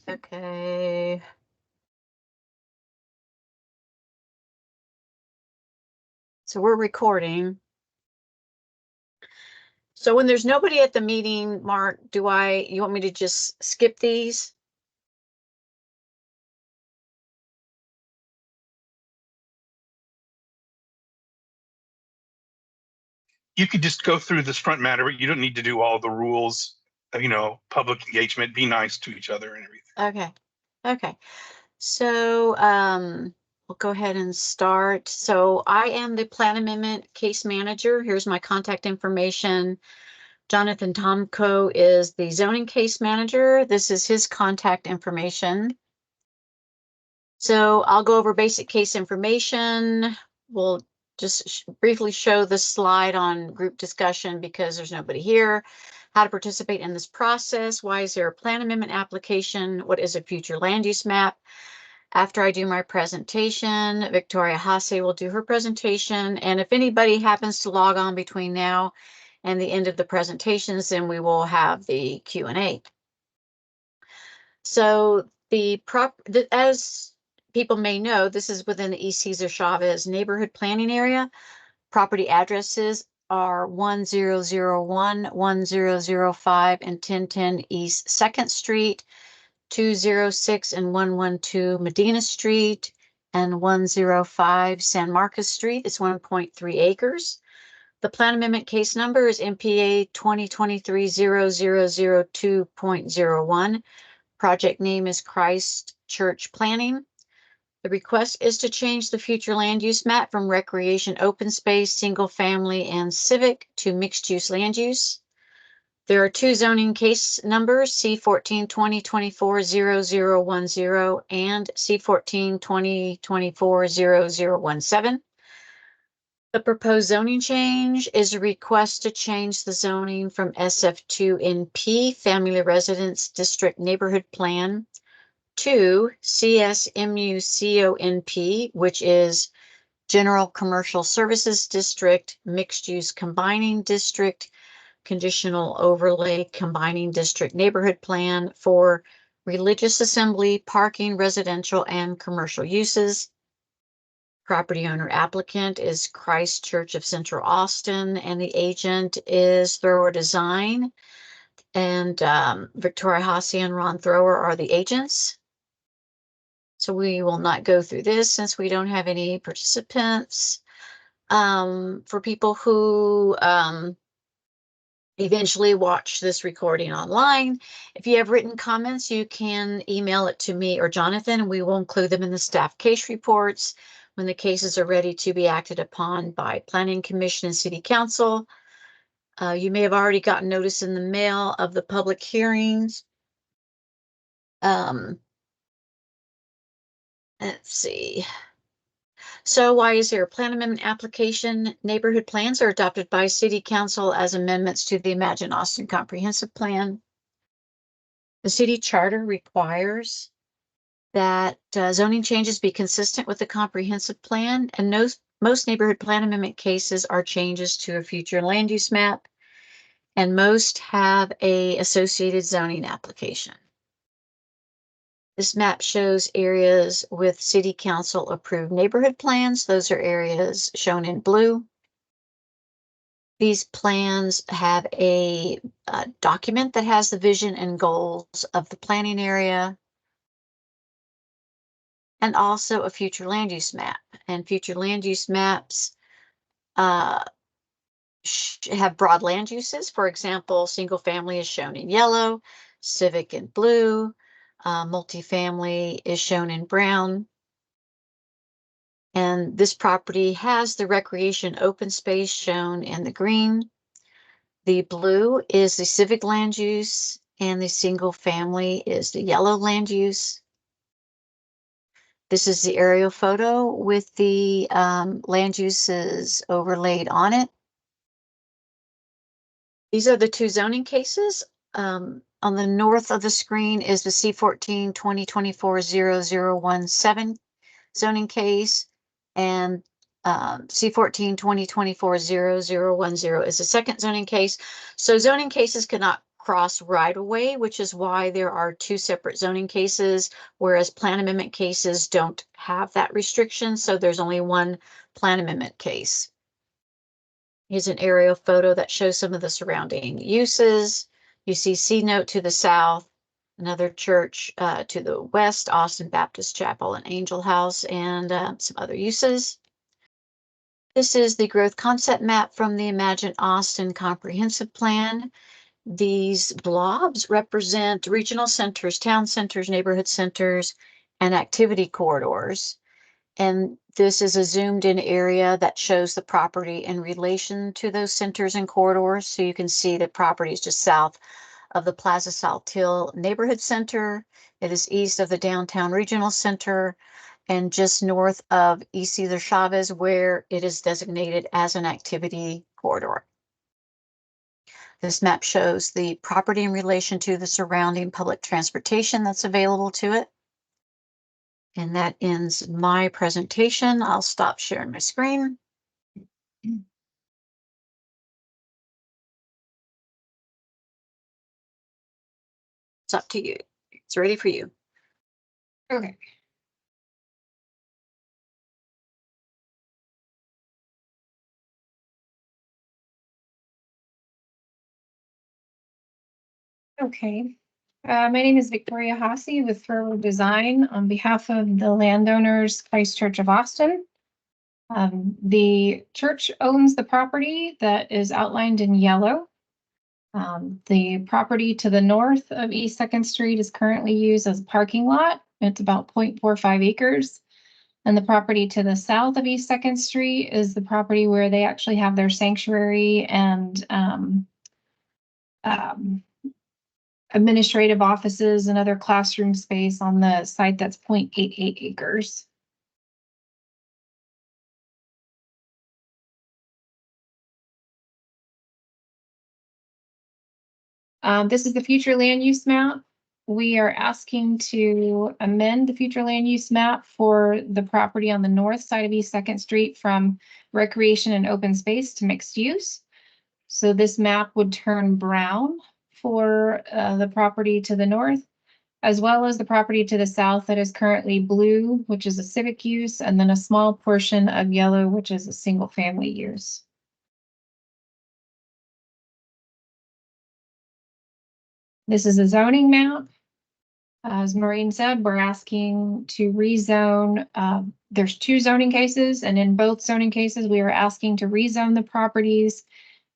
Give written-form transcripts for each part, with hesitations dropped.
Okay. So we're recording. So when there's nobody at the meeting, Mark, you want me to just skip these? You could just go through this front matter, but you don't need to do all the rules of, public engagement, be nice to each other and everything. Okay. So we'll go ahead and start. So I am the plan amendment case manager. Here's my contact information. Jonathan Tomko is the zoning case manager. This is his contact information. So I'll go over basic case information. We'll just briefly show the slide on group discussion because there's nobody here. How to participate in this process. Why is there a plan amendment application? What is a future land use map? After I do my presentation, Victoria Hasse will do her presentation. And if anybody happens to log on between now and the end of the presentations, then we will have the Q&A. So as people may know, this is within the East Cesar Chavez neighborhood planning area. Property addresses are 1001, 1005, and 1010 East 2nd Street, 206 and 112 Medina Street, and 105 San Marcos Street. It's 1.3 acres. The plan amendment case number is NPA 2023-0002.01. Project name is Christ Church Planning. The request is to change the future land use map from recreation, open space, single family, and civic to mixed use land use. There are two zoning case numbers, C14-2024-0010 and C14-2024-0017. The proposed zoning change is a request to change the zoning from SF2 NP, Family Residence District Neighborhood Plan, to CSMU CONP, which is General Commercial Services District, Mixed Use Combining District, Conditional Overlay Combining District Neighborhood Plan for religious assembly, parking, residential, and commercial uses. Property owner applicant is Christ Church of Central Austin, and the agent is Thrower Design. And Victoria Hasse and Ron Thrower are the agents. So we will not go through this since we don't have any participants. For people who eventually watch this recording online, if you have written comments, you can email it to me or Jonathan, and we will include them in the staff case reports when the cases are ready to be acted upon by Planning Commission and City Council. You may have already gotten notice in the mail of the public hearings. Let's see. So why is there a plan amendment application? Neighborhood plans are adopted by City Council as amendments to the Imagine Austin Comprehensive Plan. The city charter requires that zoning changes be consistent with the comprehensive plan, and most neighborhood plan amendment cases are changes to a future land use map, and most have a associated zoning application. This map shows areas with city council approved neighborhood plans. Those are areas shown in blue. These plans have a document that has the vision and goals of the planning area, and also a future land use map. And future land use maps have broad land uses. For example, single family is shown in yellow, civic in blue, multifamily is shown in brown. And this property has the recreation open space shown in the green. The blue is the civic land use, and the single family is the yellow land use. This is the aerial photo with the land uses overlaid on it. These are the two zoning cases. On the north of the screen is the C14 2024-0017 zoning case, and C14 2024-0010 is the second zoning case. So zoning cases cannot cross right away, which is why there are two separate zoning cases, whereas plan amendment cases don't have that restriction. So there's only one plan amendment case. Here's an aerial photo that shows some of the surrounding uses. You see C Note to the south, another church to the west, Austin Baptist Chapel and Angel House, and some other uses. This is the growth concept map from the Imagine Austin Comprehensive Plan. These blobs represent regional centers, town centers, neighborhood centers, and activity corridors. And this is a zoomed in area that shows the property in relation to those centers and corridors. So you can see the property is just south of the Plaza Saltil Neighborhood Center. It is east of the Downtown Regional Center and just north of East Cesar Chavez, where it is designated as an activity corridor. This map shows the property in relation to the surrounding public transportation that's available to it. And that ends my presentation. I'll stop sharing my screen. It's up to you. It's ready for you. Okay. Okay. My name is Victoria Hasse with Thrower Design on behalf of the landowners Christ Church of Austin. The church owns the property that is outlined in yellow. The property to the north of East 2nd Street is currently used as a parking lot. It's about 0.45 acres. And the property to the south of East 2nd Street is the property where they actually have their sanctuary and administrative offices and other classroom space on the site that's 0.88 acres. This is the future land use map. We are asking to amend the future land use map for the property on the north side of East 2nd Street from recreation and open space to mixed use. So this map would turn brown for the property to the north, as well as the property to the south that is currently blue, which is a civic use, and then a small portion of yellow, which is a single family use. This is a zoning map. As Maureen said, we're asking to rezone. There's two zoning cases, and in both zoning cases, we are asking to rezone the properties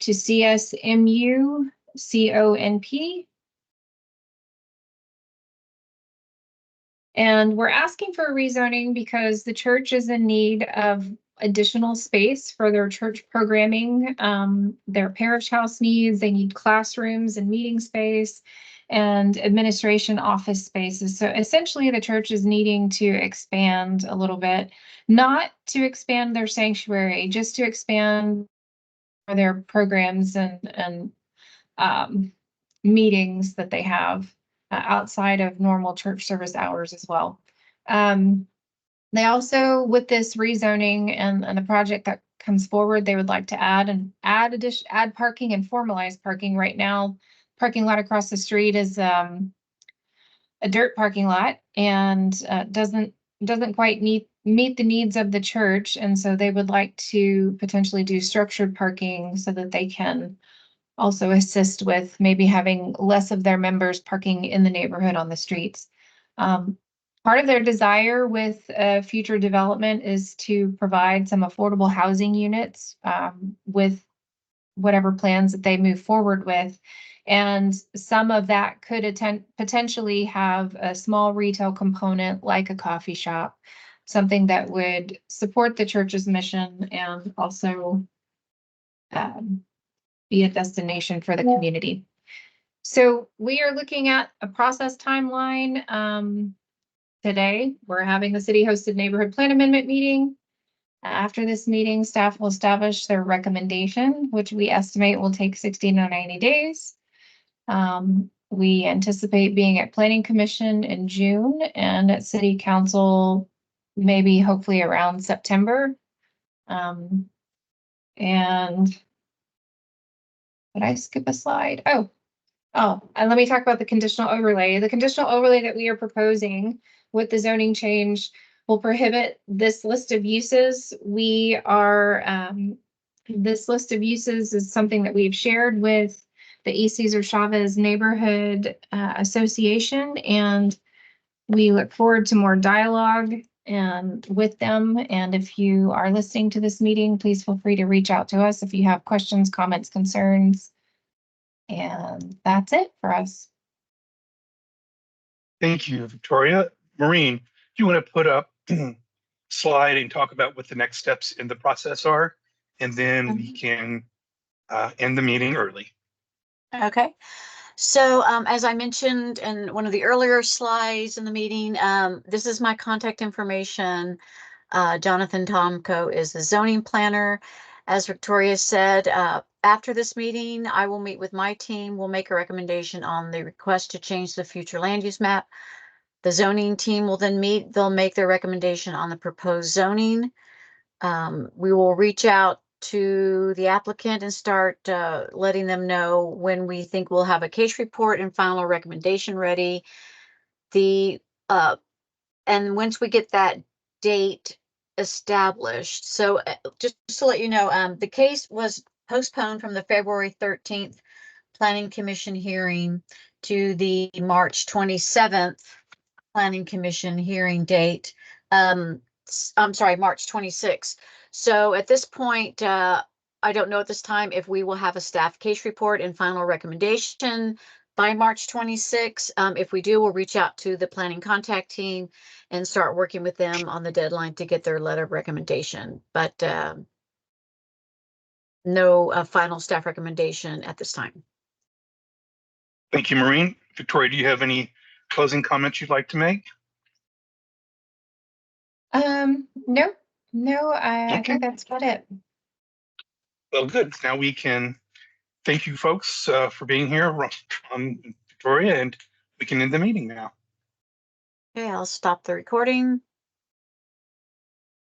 to CSMU, CONP. And we're asking for a rezoning because the church is in need of additional space for their church programming. Their parish house needs, they need classrooms and meeting space and administration office spaces. So essentially the church is needing to expand a little bit, not to expand their sanctuary, just to expand their programs and meetings that they have outside of normal church service hours as well. They also, with this rezoning and the project that comes forward, they would like to add parking and formalize parking. Right now, parking lot across the street is a dirt parking lot and doesn't quite meet the needs of the church, and so they would like to potentially do structured parking so that they can also assist with maybe having less of their members parking in the neighborhood on the streets. Part of their desire with future development is to provide some affordable housing units with whatever plans that they move forward with. And some of that could potentially have a small retail component like a coffee shop, something that would support the church's mission and also be a destination for the community. So we are looking at a process timeline. Today, we're having the city hosted neighborhood plan amendment meeting. After this meeting, staff will establish their recommendation, which we estimate will take 60 to 90 days. We anticipate being at Planning Commission in June and at City Council, maybe hopefully around September. And did I skip a slide? Oh, Oh, and let me talk about the conditional overlay. The conditional overlay that we are proposing with the zoning change will prohibit this list of uses. We are, this list of uses is something that we've shared with the East Cesar Chavez Neighborhood Association, and we look forward to more dialogue and with them. And if you are listening to this meeting, please feel free to reach out to us if you have questions, comments, concerns. And that's it for us. Thank you, Victoria. Maureen, do you want to put up slide and talk about what the next steps in the process are? And then we can end the meeting early. Okay. So as I mentioned in one of the earlier slides in the meeting, this is my contact information. Jonathan Tomko is the zoning planner. As Victoria said, after this meeting, I will meet with my team. We'll make a recommendation on the request to change the future land use map. The zoning team will then meet. They'll make their recommendation on the proposed zoning. We will reach out to the applicant and start letting them know when we think we'll have a case report and final recommendation ready. And once we get that date established, so just to let you know, the case was postponed from the February 13th Planning Commission hearing to the March 27th Planning Commission hearing date. I'm sorry, March 26th. So at this point, I don't know at this time if we will have a staff case report and final recommendation by March 26th. If we do, we'll reach out to the planning contact team and start working with them on the deadline to get their letter of recommendation. But no final staff recommendation at this time. Thank you, Maureen. Victoria, do you have any closing comments you'd like to make? No, I think that's about it. Well, good. Now we can thank you folks for being here, Victoria, and we can end the meeting now. Okay, I'll stop the recording.